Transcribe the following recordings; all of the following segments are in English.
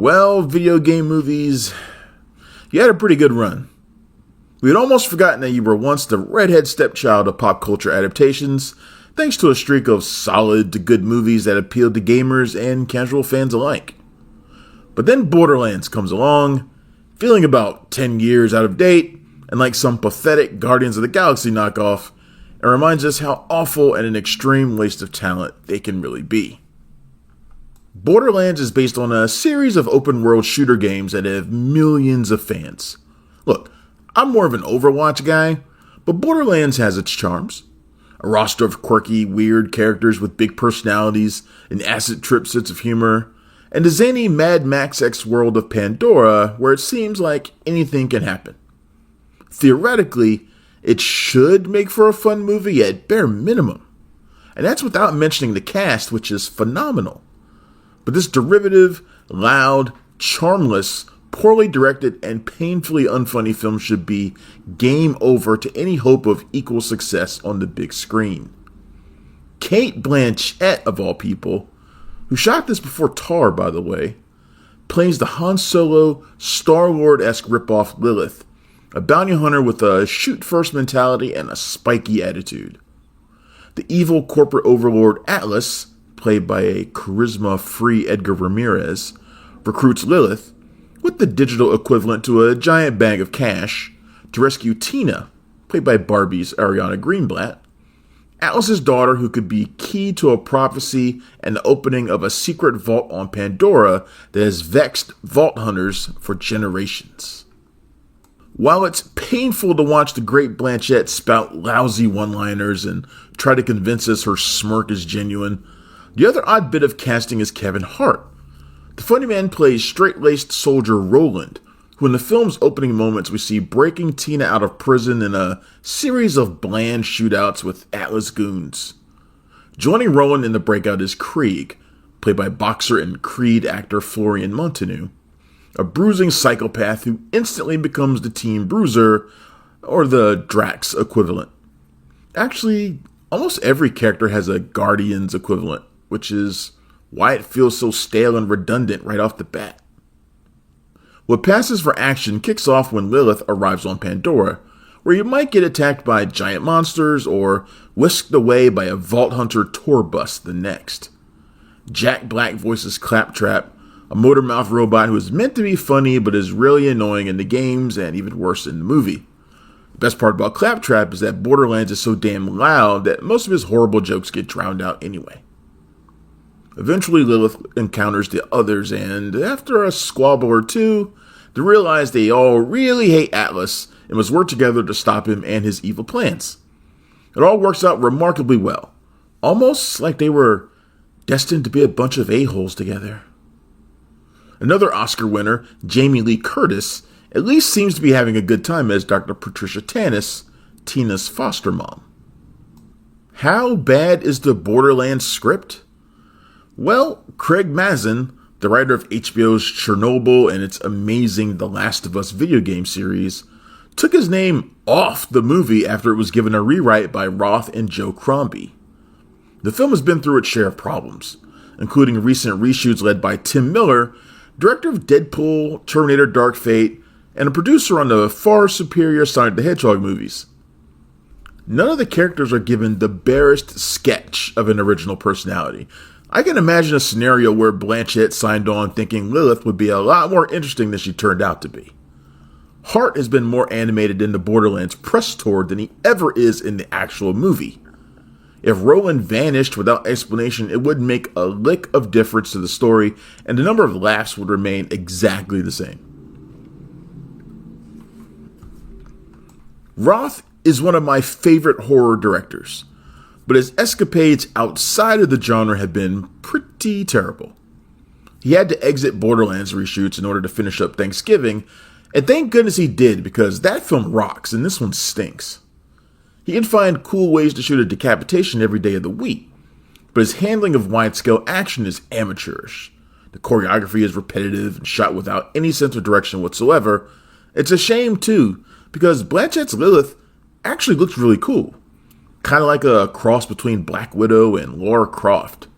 Well, video game movies, you had a pretty good run. We had almost forgotten that you were once the redhead stepchild of pop culture adaptations, thanks to a streak of solid to good movies that appealed to gamers and casual fans alike. But then Borderlands comes along, feeling about 10 years out of date, and like some pathetic Guardians of the Galaxy knockoff, and reminds us how awful and an extreme waste of talent they can really be. Borderlands is based on a series of open-world shooter games that have millions of fans. Look, I'm more of an Overwatch guy, but Borderlands has its charms. A roster of quirky, weird characters with big personalities, an acid trip sense of humor, and a zany Mad Max-X world of Pandora where it seems like anything can happen. Theoretically, it should make for a fun movie at bare minimum. And that's without mentioning the cast, which is phenomenal. But this derivative, loud, charmless, poorly directed, and painfully unfunny film should be game over to any hope of equal success on the big screen. Cate Blanchett, of all people, who shot this before Tar, by the way, plays the Han Solo, Star-Lord-esque ripoff Lilith, a bounty hunter with a shoot-first mentality and a spiky attitude. The evil corporate overlord Atlas, played by a charisma-free Edgar Ramirez, recruits Lilith, with the digital equivalent to a giant bag of cash, to rescue Tina, played by Barbie's Ariana Greenblatt, Atlas's daughter who could be key to a prophecy and the opening of a secret vault on Pandora that has vexed vault hunters for generations. While it's painful to watch the great Blanchett spout lousy one-liners and try to convince us her smirk is genuine, the other odd bit of casting is Kevin Hart. The funny man plays straight-laced soldier Roland, who in the film's opening moments we see breaking Tina out of prison in a series of bland shootouts with Atlas goons. Joining Roland in the breakout is Krieg, played by boxer and Creed actor Florian Munteanu, a bruising psychopath who instantly becomes the team bruiser, or the Drax equivalent. Actually, almost every character has a Guardians equivalent, which is why it feels so stale and redundant right off the bat. What passes for action kicks off when Lilith arrives on Pandora, where you might get attacked by giant monsters or whisked away by a Vault Hunter tour bus the next. Jack Black voices Claptrap, a motor mouth robot who is meant to be funny but is really annoying in the games and even worse in the movie. The best part about Claptrap is that Borderlands is so damn loud that most of his horrible jokes get drowned out anyway. Eventually Lilith encounters the others and, after a squabble or two, they realize they all really hate Atlas and must work together to stop him and his evil plans. It all works out remarkably well, almost like they were destined to be a bunch of a-holes together. Another Oscar winner, Jamie Lee Curtis, at least seems to be having a good time as Dr. Patricia Tannis, Tina's foster mom. How bad is the Borderlands script? Well, Craig Mazin, the writer of HBO's Chernobyl and its amazing The Last of Us video game series, took his name off the movie after it was given a rewrite by Roth and Joe Crombie. The film has been through its share of problems, including recent reshoots led by Tim Miller, director of Deadpool, Terminator Dark Fate, and a producer on the far superior Sonic the Hedgehog movies. None of the characters are given the barest sketch of an original personality. I can imagine a scenario where Blanchett signed on thinking Lilith would be a lot more interesting than she turned out to be. Hart has been more animated in the Borderlands press tour than he ever is in the actual movie. If Roland vanished without explanation, it wouldn't make a lick of difference to the story, and the number of laughs would remain exactly the same. Roth is one of my favorite horror directors, but his escapades outside of the genre have been pretty terrible. He had to exit Borderlands reshoots in order to finish up Thanksgiving, and thank goodness he did, because that film rocks and this one stinks. He can find cool ways to shoot a decapitation every day of the week, but his handling of wide-scale action is amateurish. The choreography is repetitive and shot without any sense of direction whatsoever. It's a shame, too, because Blanchett's Lilith actually looks really cool. Kind of like a cross between Black Widow and Lara Croft.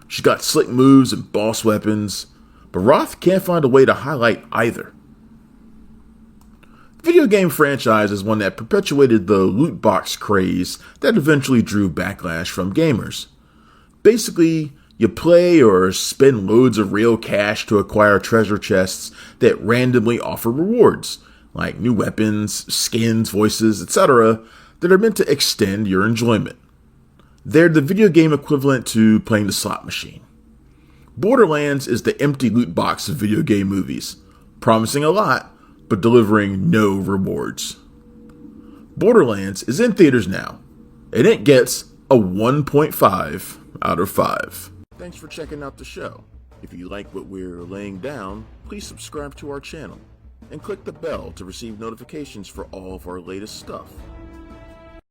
She's got slick moves and boss weapons, but Roth can't find a way to highlight either. The video game franchise is one that perpetuated the loot box craze that eventually drew backlash from gamers. Basically, you play or spend loads of real cash to acquire treasure chests that randomly offer rewards, like new weapons, skins, voices, etc., that are meant to extend your enjoyment. They're the video game equivalent to playing the slot machine. Borderlands is the empty loot box of video game movies, promising a lot, but delivering no rewards. Borderlands is in theaters now, and it gets a 1.5 out of 5. Thanks for checking out the show. If you like what we're laying down, please subscribe to our channel, and click the bell to receive notifications for all of our latest stuff.